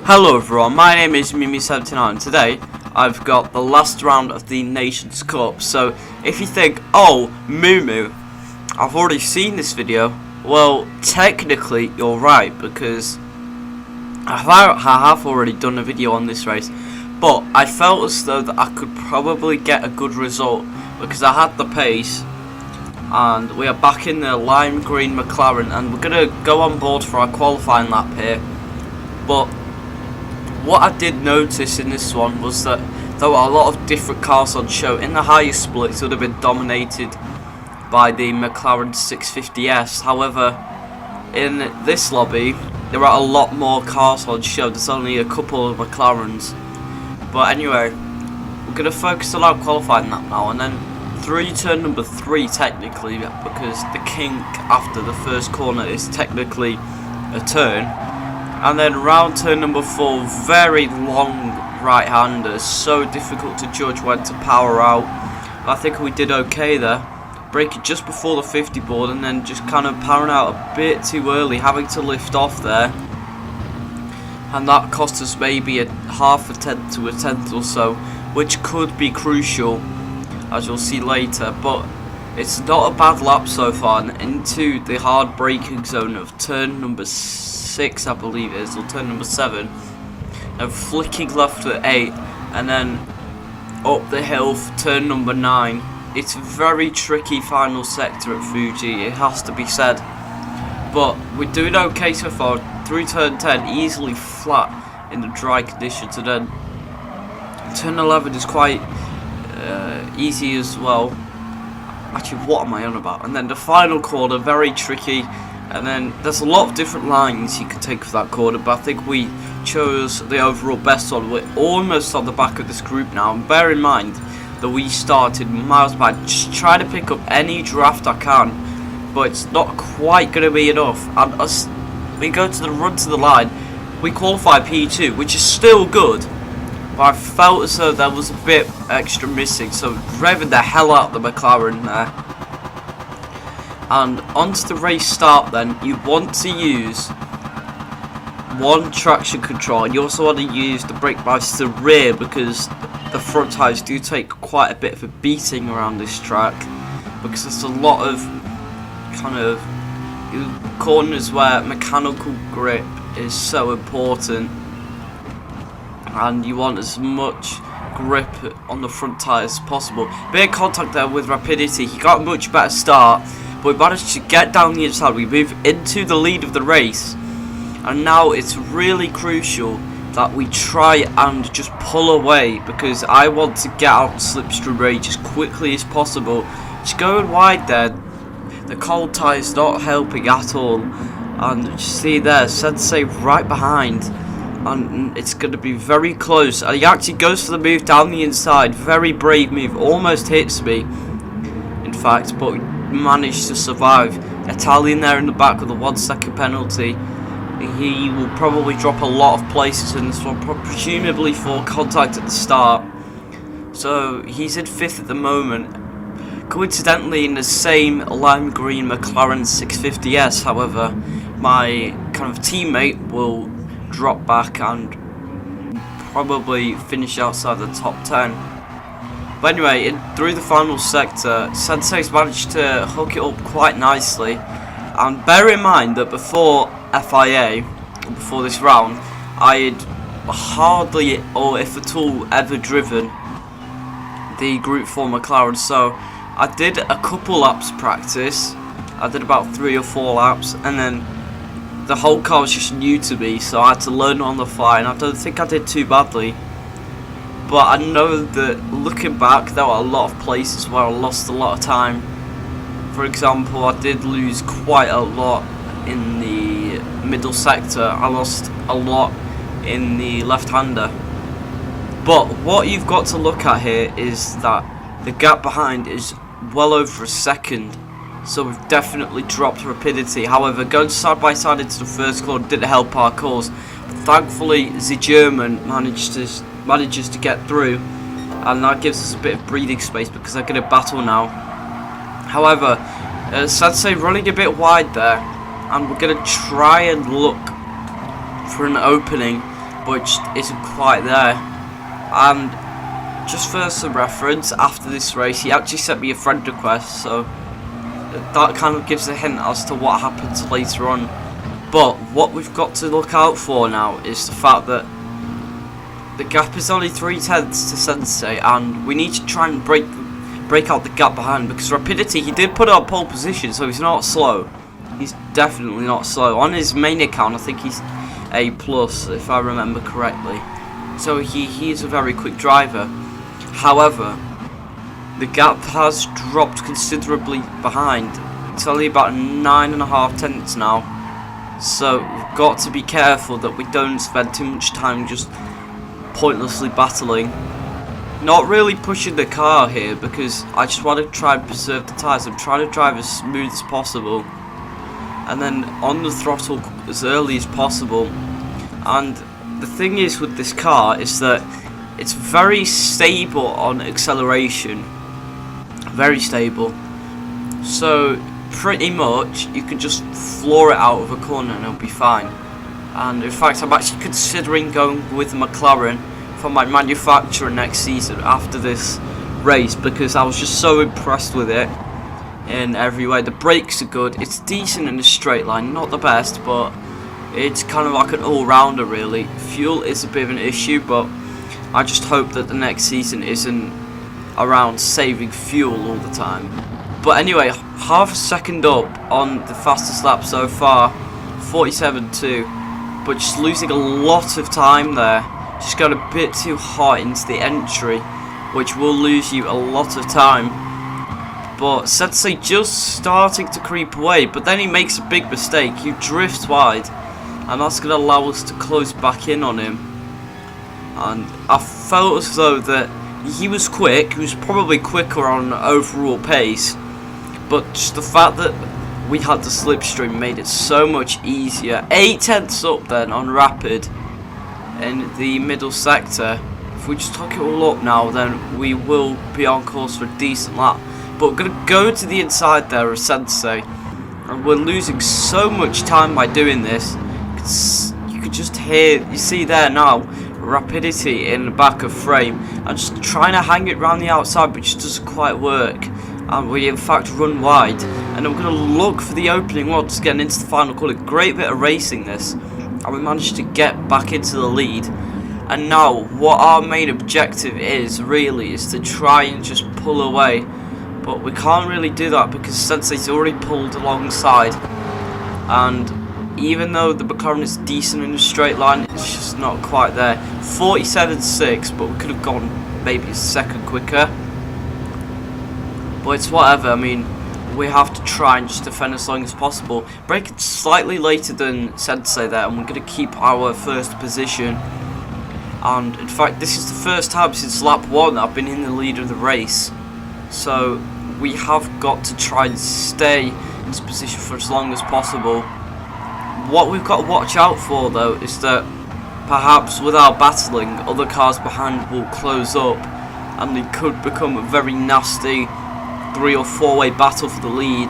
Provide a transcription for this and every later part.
Hello everyone, my name is Mimi79 and today I've got the last round of the Nations Cup. So if you think, oh Moo, I've already seen this video, well technically you're right, because I have already done a video on this race, but I felt as though that I could probably get a good result because I had the pace and we are back in the lime green McLaren and we're going to go on board for our qualifying lap here. But what I did notice in this one was that there were a lot of different cars on show. In the higher splits, it would have been dominated by the McLaren 650S. However, in this lobby, there are a lot more cars on show. There's only a couple of McLarens. But anyway, we're going to focus on our qualifying lap now, and then through turn number 3 technically, because the kink after the first corner is technically a turn. And then round turn number 4, very long right-handers, so difficult to judge when to power out. I think we did okay there, braking just before the 50 board and then just kind of powering out a bit too early, having to lift off there. And that cost us maybe a half a tenth to a tenth or so, which could be crucial, as you'll see later. But it's not a bad lap so far, and into the hard braking zone of turn number 6, I believe it is, or turn number 7, and flicking left to 8, and then up the hill for turn number 9. It's a very tricky final sector at Fuji, it has to be said, but we're doing okay so far. Through turn 10, easily flat in the dry conditions, and then turn 11 is quite easy as well. Actually, what am I on about? And then the final corner, very tricky. And then there's a lot of different lines you can take for that corner, but I think we chose the overall best one. We're almost on the back of this group now, and bear in mind that we started miles back. Just try to pick up any draft I can, but it's not quite going to be enough. And as we go to the run to the line, we qualify P2, which is still good, but I felt as though there was a bit extra missing, so revving the hell out of the McLaren there. And onto the race start then, you want to use one traction control, and you also want to use the brake bias to the rear, because the front tyres do take quite a bit of a beating around this track, because there's a lot of kind of corners where mechanical grip is so important, and you want as much grip on the front tyres as possible. Bit of contact there with Rapidity, he got a much better start, but we managed to get down the inside. We move into the lead of the race, and now it's really crucial that we try and just pull away, because I want to get out of slipstream range as quickly as possible. Just going wide there, the cold tyre's not helping at all, and you see there Sensei right behind, and it's going to be very close. And he actually goes for the move down the inside, very brave move, almost hits me in fact, but managed to survive. Italian there in the back with a 1 second penalty. He will probably drop a lot of places in this one, presumably for contact at the start. So he's in 5th at the moment, coincidentally in the same lime green McLaren 650S. However, my kind of teammate will drop back and probably finish outside the top 10. But anyway, through the final sector, Sensei's managed to hook it up quite nicely. And bear in mind that before FIA, before this round, I had hardly, or if at all, ever driven the Group 4 McLaren. So I did a couple laps practice. I did about 3 or 4 laps, and then the whole car was just new to me, so I had to learn on the fly, and I don't think I did too badly. But I know that looking back, there were a lot of places where I lost a lot of time. For example, I did lose quite a lot in the middle sector. I lost a lot in the left-hander. But what you've got to look at here is that the gap behind is well over a second. So we've definitely dropped rapidity. However, going side by side into the first corner didn't help our cause. Thankfully, the German manages to get through, and that gives us a bit of breathing space because they're going to battle now. However, Sensei running a bit wide there, and we're going to try and look for an opening but it just isn't quite there. And just for some reference, after this race he actually sent me a friend request, so that kind of gives a hint as to what happens later on. But what we've got to look out for now is the fact that the gap is only 0.3 to Sensei, and we need to try and break out the gap behind, because Rapidity, he did put it on pole position, so he's not slow. He's definitely not slow. On his main account, I think he's A+, if I remember correctly. So he is a very quick driver. However, the gap has dropped considerably behind. It's only about 9.5 tenths now. So we've got to be careful that we don't spend too much time just pointlessly battling. Not really pushing the car here, because I just want to try and preserve the tyres. I'm trying to drive as smooth as possible, and then on the throttle as early as possible. And the thing is with this car is that it's very stable on acceleration, very stable, so pretty much you can just floor it out of a corner and it'll be fine. And in fact, I'm actually considering going with McLaren for my manufacturer next season after this race, because I was just so impressed with it in every way. The brakes are good, it's decent in a straight line, not the best, but it's kind of like an all-rounder really. Fuel is a bit of an issue, but I just hope that the next season isn't around saving fuel all the time. But anyway, half a second up on the fastest lap so far, 47.2, but just losing a lot of time there. Just got a bit too hot into the entry, which will lose you a lot of time. But Sensei just starting to creep away, but then he makes a big mistake. He drifts wide, and that's going to allow us to close back in on him. And I felt as though that he was quick. He was probably quicker on overall pace, but just the fact that we had the slipstream made it so much easier. 8 tenths up then on rapid in the middle sector. If we just tuck it all up now, then we will be on course for a decent lap. But we're going to go to the inside there of Sensei, and we're losing so much time by doing this. You could just hear, you see there now, Rapidity in the back of frame, and just trying to hang it around the outside, but it just doesn't quite work. And we in fact run wide, and I'm going to look for the opening one, just getting into the final corner. Great bit of racing this, and we managed to get back into the lead. And now what our main objective is really is to try and just pull away, but we can't really do that because Sensei's already pulled alongside, and even though the McLaren is decent in a straight line, it's just not quite there. 47.6, but we could have gone maybe a second quicker. But it's whatever. I mean, we have to try and just defend as long as possible. Braking slightly later than Sensei there, and we're going to keep our first position. And in fact, this is the first time since lap 1 that I've been in the lead of the race. So we have got to try and stay in this position for as long as possible. What we've got to watch out for though is that perhaps without battling, other cars behind will close up, and it could become a very nasty 3 or 4-way battle for the lead.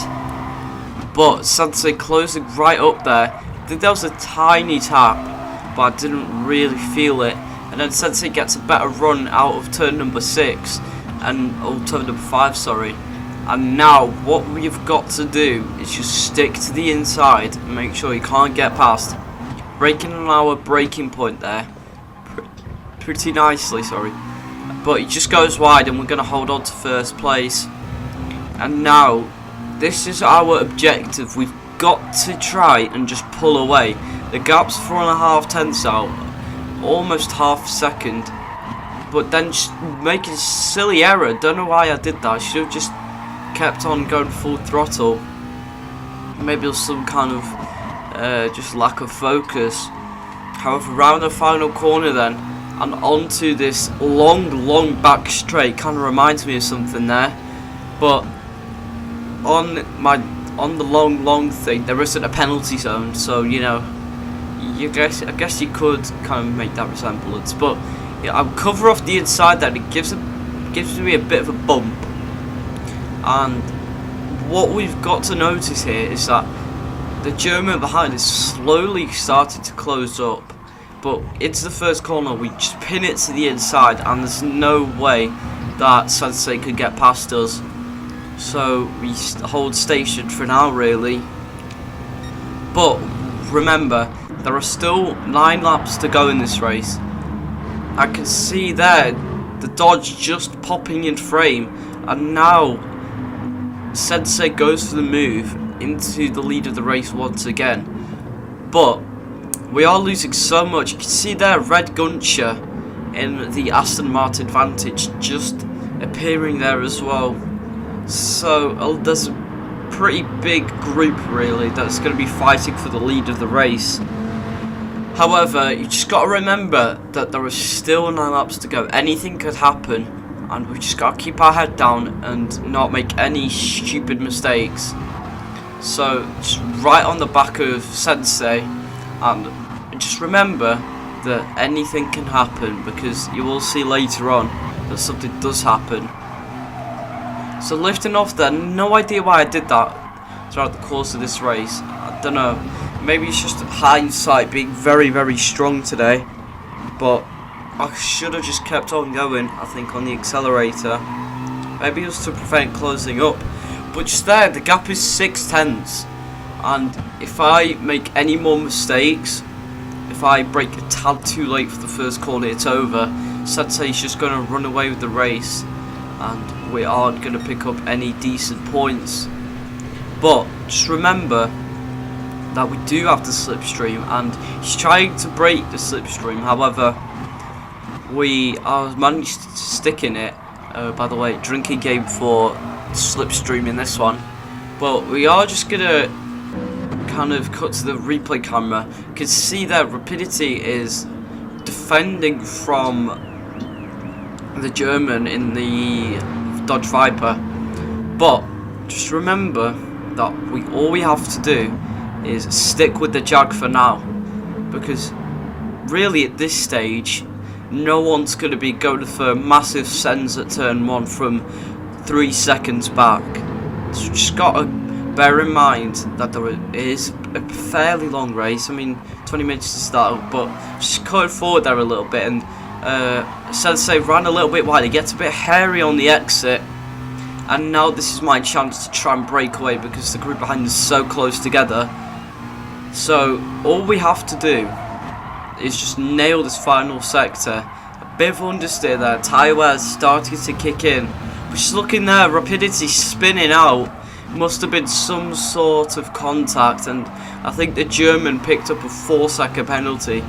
But Sensei closing right up there. I think there was a tiny tap, but I didn't really feel it. And then Sensei gets a better run out of turn number 6, and turn number 5, sorry. And now what we've got to do is just stick to the inside and make sure you can't get past. Braking on our braking point there, pretty nicely, sorry. But it just goes wide, and we're going to hold on to first place. And now this is our objective. We've got to try and just pull away. The gap's 4.5 tenths out, almost half a second. But then just making a silly error. Don't know why I did that. I should have just kept on going full throttle. Maybe it was some kind of just lack of focus. However, round the final corner then, and onto this long back straight. Kind of reminds me of something there. But on the long thing, there isn't a penalty zone, so you know, I guess you could kind of make that resemblance. But yeah, I'll cover off the inside there. It gives me a bit of a bump. And what we've got to notice here is that the German behind is slowly starting to close up, But into the first corner, we just pin it to the inside, and there's no way that Sensei could get past us. So we hold station for now, really. But remember, there are still 9 laps to go in this race. I can see there the Dodge just popping in frame, and now Sensei goes for the move into the lead of the race once again. But we are losing so much. You can see there red Guncher in the Aston Martin Vantage just appearing there as well. So there's a pretty big group really that's going to be fighting for the lead of the race. However, you just got to remember that there are still 9 laps to go. Anything could happen, and we just got to keep our head down and not make any stupid mistakes. So just right on the back of Sensei, and just remember that anything can happen, because you will see later on that something does happen. So lifting off there, no idea why I did that throughout the course of this race. I don't know, maybe it's just hindsight being very, very strong today, but I should have just kept on going, I think, on the accelerator. Maybe it was to prevent closing up, but just there, the gap is 6/10, and if I make any more mistakes, if I brake a tad too late for the first corner, it's over. Sensei's just going to run away with the race, and we aren't going to pick up any decent points. But just remember that we do have the slipstream, and he's trying to break the slipstream. However, we are managed to stick in it. By the way, drinking game for slipstream in this one. But we are just going to kind of cut to the replay camera. You can see that Rapidity is defending from the German in the Dodge Viper, but just remember that all we have to do is stick with the Jag for now, because really at this stage no one's going to be going for massive sends at turn 1 from 3 seconds back. So just got to bear in mind that there is a fairly long race. I mean, 20 minutes to start, but just going forward there a little bit, and Sensei ran a little bit wide. He gets a bit hairy on the exit, and now this is my chance to try and break away, because the group behind is so close together. So all we have to do is just nail this final sector. A bit of understeer there, tyre wear starting to kick in. We're just looking there, Rapidity spinning out. Must have been some sort of contact, and I think the German picked up a 4-second penalty.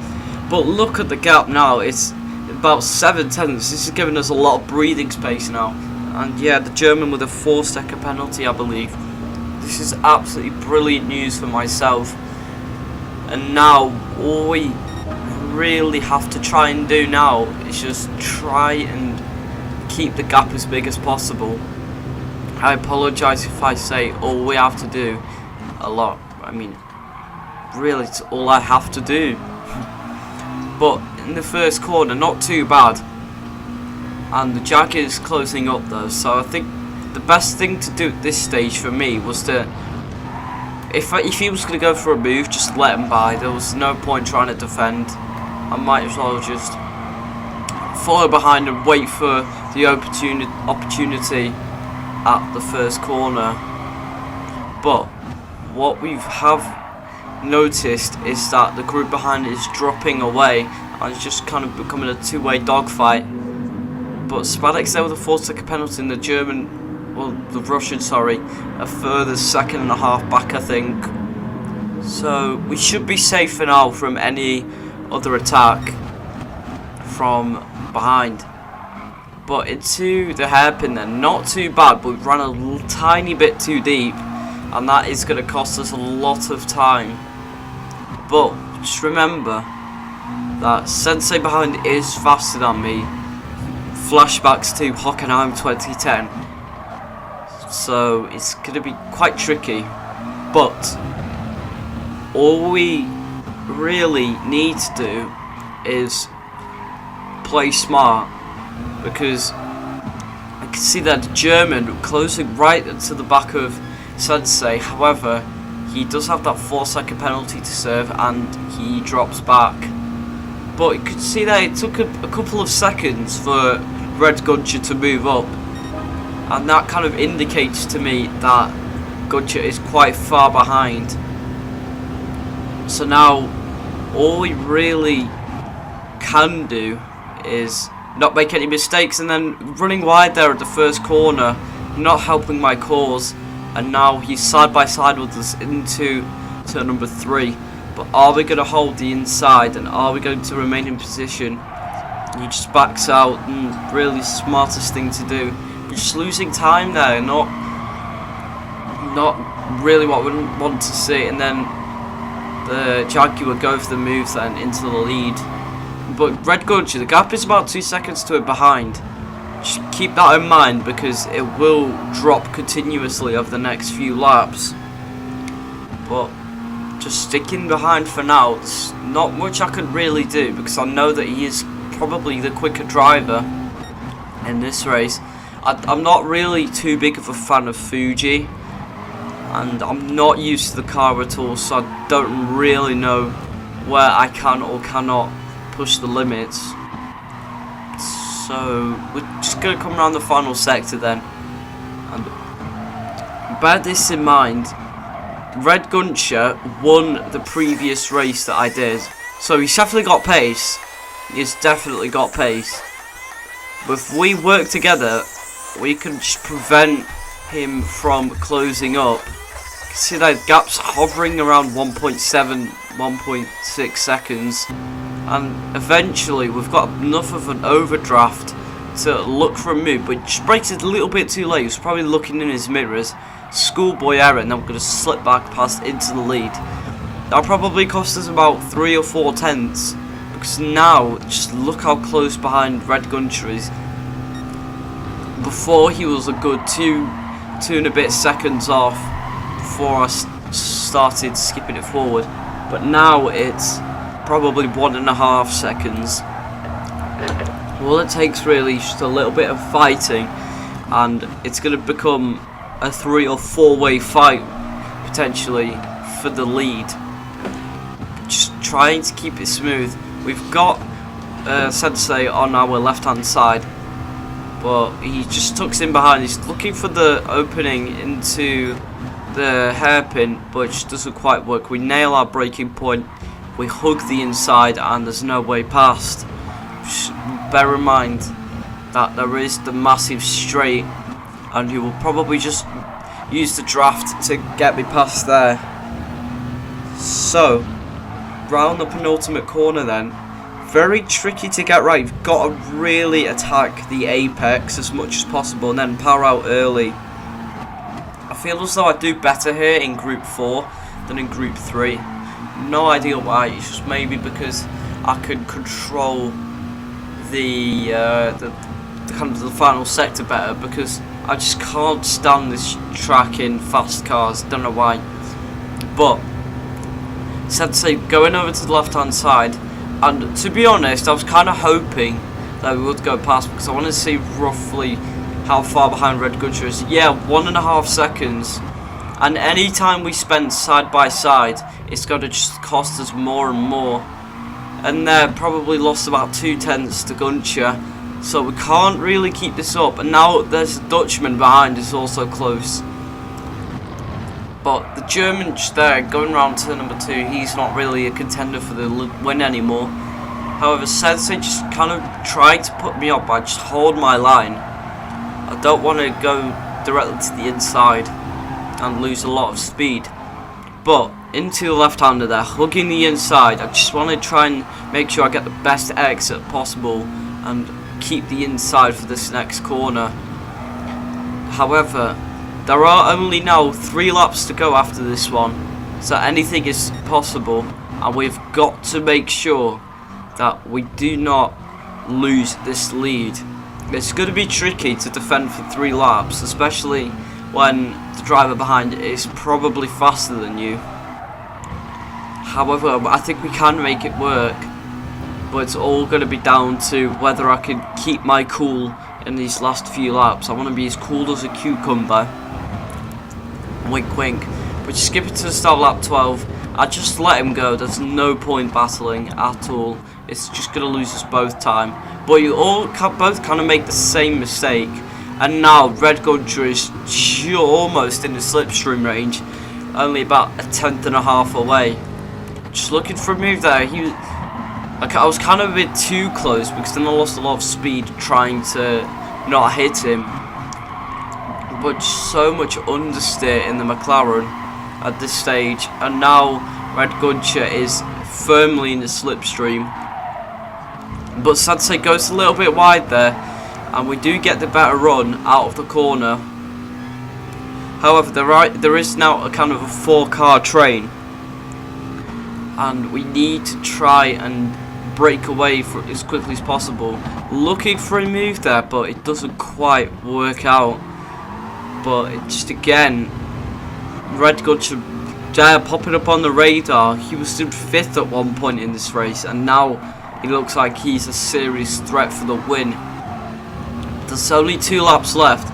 But look at the gap now, it's about 7/10. This is giving us a lot of breathing space now. And yeah, the German with a 4-second penalty, I believe. This is absolutely brilliant news for myself. And now all we really have to try and do now is just try and keep the gap as big as possible. I apologise if I say all we have to do a lot. I mean, really, it's all I have to do. But in the first corner, not too bad. And the Jag is closing up though, so I think the best thing to do at this stage for me was to, if he was going to go for a move, just let him by. There was no point trying to defend. I might as well just follow behind and wait for the opportunity at the first corner. But what we have noticed is that the group behind is dropping away, and it's just kind of becoming a two-way dogfight. But Spadek's there with a 4-second penalty, and the German, well, the Russian, sorry, a further 1.5 back, I think. So we should be safe for now from any other attack from behind. But into the hairpin then, not too bad, but we ran a tiny bit too deep, and that is going to cost us a lot of time. But just remember that Sensei behind is faster than me. Flashbacks to Hockenheim 2010. So it's going to be quite tricky. But all we really need to do is play smart, because I can see that German closing right to the back of Sensei. However, he does have that 4-second penalty to serve, and he drops back. But you could see that it took a couple of seconds for Red Guncher to move up, and that kind of indicates to me that Guncher is quite far behind. So now all we really can do is not make any mistakes, and then running wide there at the first corner, not helping my cause. And now he's side by side with us into turn number 3. But are we going to hold the inside, and are we going to remain in position? He just backs out, and really smartest thing to do. We're just losing time there, not really what we want to see. And then the Jaguar go for the move then into the lead. But Red Guncher, the gap is about 2 seconds to it behind. Just keep that in mind, because it will drop continuously over the next few laps. But just sticking behind for now. There's not much I can really do, because I know that he is probably the quicker driver in this race. I'm not really too big of a fan of Fuji, and I'm not used to the car at all, so I don't really know where I can or cannot push the limits. So we're just going to come around the final sector then, and bear this in mind, Red Guncher won the previous race that I did, so he's definitely got pace. He's definitely got pace. But if we work together, we can just prevent him from closing up. You can see that gap's hovering around 1.7, 1.6 seconds. And eventually we've got enough of an overdraft to look for a move, but just brakes it a little bit too late. He was probably looking in his mirrors. Schoolboy error, and then we're going to slip back past into the lead. That'll probably cost us about 3 or 4 tenths, because now just look how close behind Red Guncher is. Before he was a good 2 and a bit seconds off before I started skipping it forward, but now it's probably 1.5 seconds. All it takes really is just a little bit of fighting, and it's going to become a 3 or 4-way fight potentially for the lead. Just trying to keep it smooth. We've got Sensei on our left hand side, but he just tucks in behind. He's looking for the opening into the hairpin, but it just doesn't quite work. We nail our braking point, we hug the inside, and there's no way past. Just bear in mind that there is the massive straight, and he will probably just use the draft to get me past there. So round the penultimate corner then, very tricky to get right. You've got to really attack the apex as much as possible and then power out early. I feel as though I do better here in Group 4 than in Group 3. No idea why, it's just maybe because I can control the kind of the final sector better, because I just can't stand this track in fast cars, don't know why. But Sensei going over to the left hand side, and to be honest I was kind of hoping that we would go past, because I want to see roughly how far behind Red Guncher is. Yeah, 1.5 seconds, and any time we spend side by side it's going to just cost us more and more, and there probably lost about 2 tenths to Guncher. So we can't really keep this up, and now there's a Dutchman behind us also close. But the German just there going around turn number 2, he's not really a contender for the win anymore. However, Sensei just kind of tried to put me up by just hold my line. I don't want to go directly to the inside and lose a lot of speed. But into the left-hander there, hugging the inside. I just want to try and make sure I get the best exit possible and keep the inside for this next corner. However, there are only now 3 laps to go after this one, so anything is possible, and we've got to make sure that we do not lose this lead. It's going to be tricky to defend for 3 laps, especially when the driver behind is probably faster than you. However, I think we can make it work, but it's all going to be down to whether I can keep my cool in these last few laps. I want to be as cool as a cucumber. Wink wink. But skip it to the start of lap 12. I just let him go. There's no point battling at all it's just going to lose us both time. But you all both kind of make the same mistake. And now Red Gunter is almost in the slipstream range, only about a tenth and a half away. Just looking for a move there. I was kind of a bit too close because then I lost a lot of speed trying to not hit him. But so much understeer in the McLaren at this stage, and now Red Gunter is firmly in the slipstream. But Sensei goes a little bit wide there, and we do get the better run out of the corner. However, there is now a kind of a 4-car train, and we need to try and break away for as quickly as possible. Looking for a move there, but it doesn't quite work out. But it just again, Red Gunter popping up on the radar. He was in 5th at one point in this race, and now he looks like he's a serious threat for the win. There's only 2 laps left,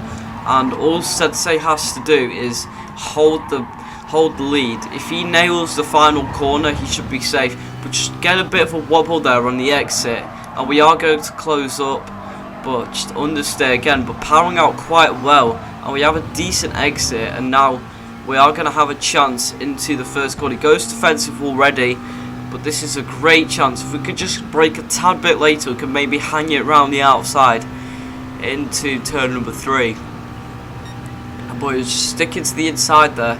and all Sensei has to do is hold the lead. If he nails the final corner, he should be safe. But just get a bit of a wobble there on the exit, and we are going to close up. But just understeer again, but powering out quite well, and we have a decent exit, and now we are going to have a chance into the first corner. He goes defensive already, but this is a great chance. If we could just break a tad bit later, we could maybe hang it around the outside into turn number 3. But he's just sticking to the inside there.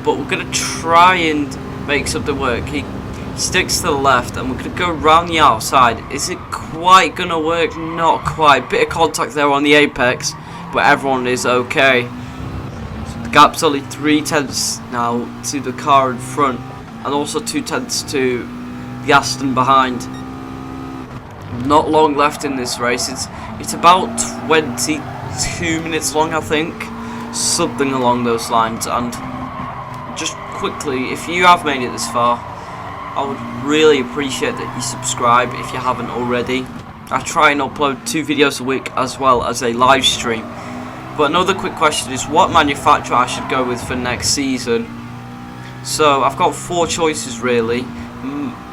But we're going to try and make something work. He sticks to the left, and we're going to go around the outside. Is it quite going to work? Not quite. Bit of contact there on the apex, but everyone is okay. So the gap's only 3 tenths now to the car in front, and also 2 tenths to the Aston behind. Not long left in this race. It's about 22 minutes long, I think, something along those lines. And just quickly, if you have made it this far, I would really appreciate that you subscribe if you haven't already. I try and upload 2 videos a week as well as a live stream. But another quick question is what manufacturer I should go with for next season. So I've got 4 choices really: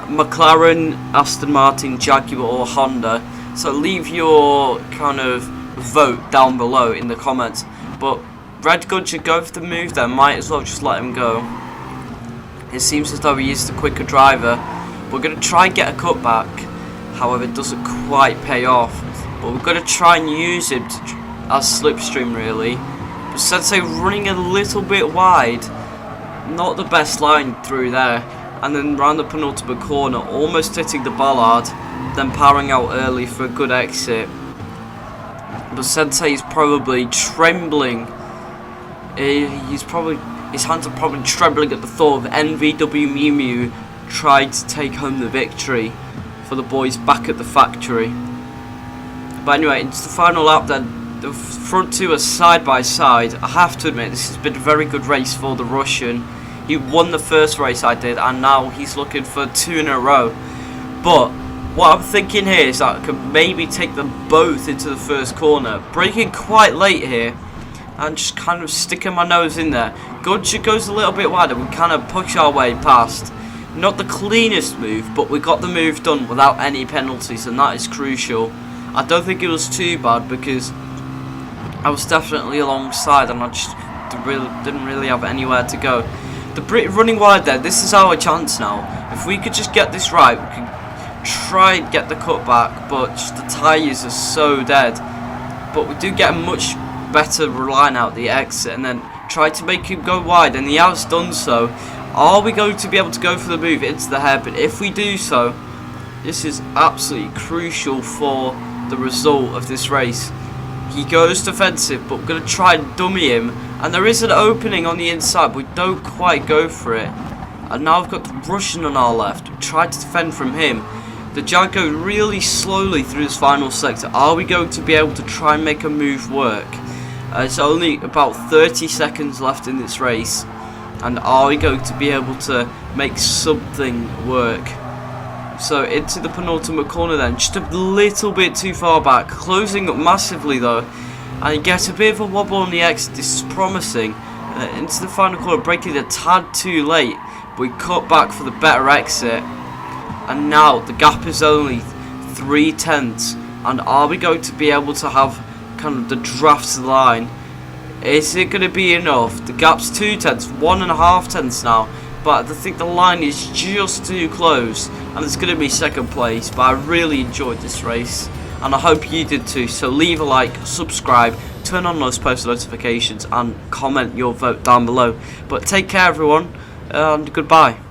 McLaren, Aston Martin, Jaguar or Honda. So leave your kind of vote down below in the comments. But Red Gunter, go for the move there, might as well just let him go. It seems as though he is the quicker driver. We're going to try and get a cutback, however it doesn't quite pay off. But we're going to try and use it as slipstream really. But Sensei running a little bit wide, not the best line through there. And then round the penultimate corner, almost hitting the bollard, then powering out early for a good exit. But Sensei is probably trembling. His hands are probably trembling at the thought of NVW Mew Mew tried to take home the victory for the boys back at the factory. But anyway, it's the final lap then. The front 2 are side by side. I have to admit, this has been a very good race for the Russian. He won the first race I did, and now he's looking for 2 in a row. But what I'm thinking here is that I could maybe take them both into the first corner, braking quite late here, and just kind of sticking my nose in there. Gunter goes a little bit wider, we kind of push our way past. Not the cleanest move, but we got the move done without any penalties, and that is crucial. I don't think it was too bad because I was definitely alongside, and I just didn't really have anywhere to go. The Brit running wide there, this is our chance now. If we could just get this right, we can try and get the cutback, but just the tyres are so dead. But we do get a much better line out the exit, and then try to make him go wide, and he has done so. Are we going to be able to go for the move into the hairpin? If we do so, this is absolutely crucial for the result of this race. He goes defensive, but we're going to try and dummy him. And there is an opening on the inside, but we don't quite go for it. And now I've got the Russian on our left. We try to defend from him. The Jag goes really slowly through this final sector. Are we going to be able to try and make a move work? It's only about 30 seconds left in this race. And are we going to be able to make something work? So into the penultimate corner then, just a little bit too far back, closing up massively though, and he gets a bit of a wobble on the exit. This is promising. Into the final corner, breaking a tad too late, but we cut back for the better exit. and now the gap is only 3/10. And are we going to be able to have kind of the draft line? Is it going to be enough? The gap's 2/10, 1.5 now, but I think the line is just too close, and it's going to be second place. But I really enjoyed this race, and I hope you did too. So leave a like, subscribe, turn on those post notifications, and comment your vote down below. But take care everyone, and goodbye.